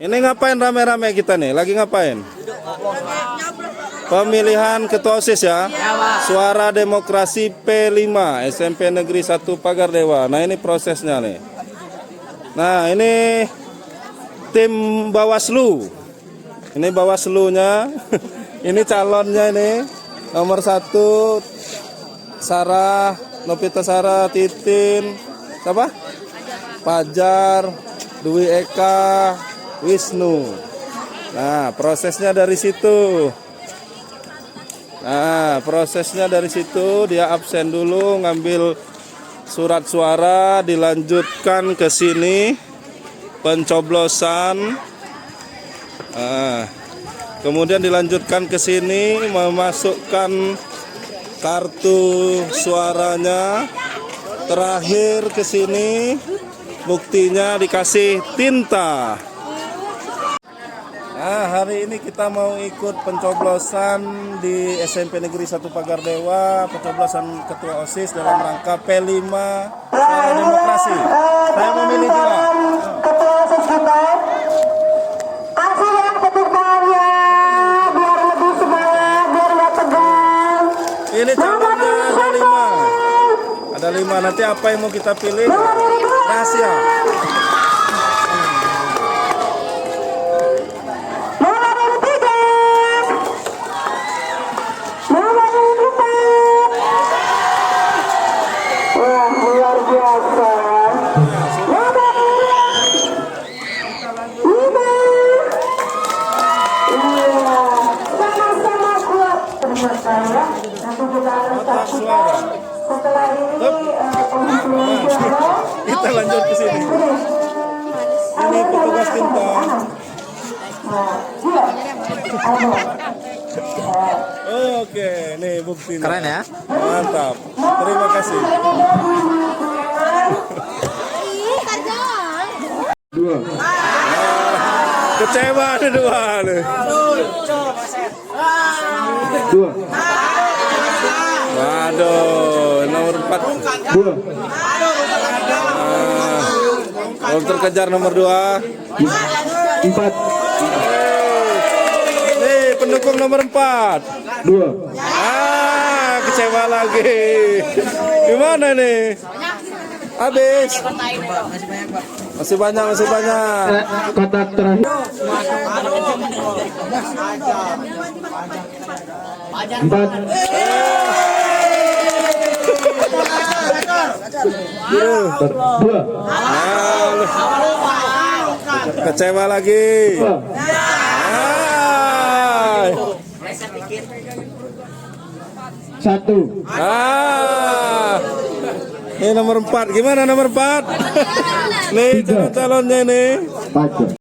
Ini ngapain rame-rame kita nih? Lagi ngapain? Pemilihan ketua OSIS ya? Suara Demokrasi P5 SMP Negeri 1 Pagardewa. Nah ini prosesnya nih. Nah ini tim Bawaslu. Ini Bawaslunya. Ini calonnya ini. Nomor 1 Sarah, Novita Sarah, Titin, siapa? Fajar, Dwi Eka, Wisnu. Nah, prosesnya dari situ. Dia absen dulu, ngambil surat suara, dilanjutkan ke sini pencoblosan. Kemudian dilanjutkan ke sini memasukkan kartu suaranya. Terakhir ke sini buktinya dikasih tinta. Nah, hari ini kita mau ikut pencoblosan di SMP Negeri 1 Pagardewa, pencoblosan ketua OSIS dalam rangka P5 Suara Demokrasi. Saya memilih juga ketua OSIS kita. Kasih yang ketukannya biar lebih semangat, biar nggak tegang. ini calonnya ada 5. Ada 5, nanti apa yang mau kita pilih? Rahasia. Setelah ini Kita lanjut ke sini. Ini petugas tinta. Oke, nih buktinya. Keren ya? Mantap. Terima kasih. 2. Kecewa ada 2 nih. 2. Waduh, nomor 4. 2. Belum terkejar nomor 2. 4. Nih, pendukung nomor 4. 2. Kecewa lagi. Gimana nih? Habis. Masih banyak. Kotak terakhir. 4. Kecewa lagi. 1. Ini nomor 4. Gimana nomor 4? Nih calonnya nih.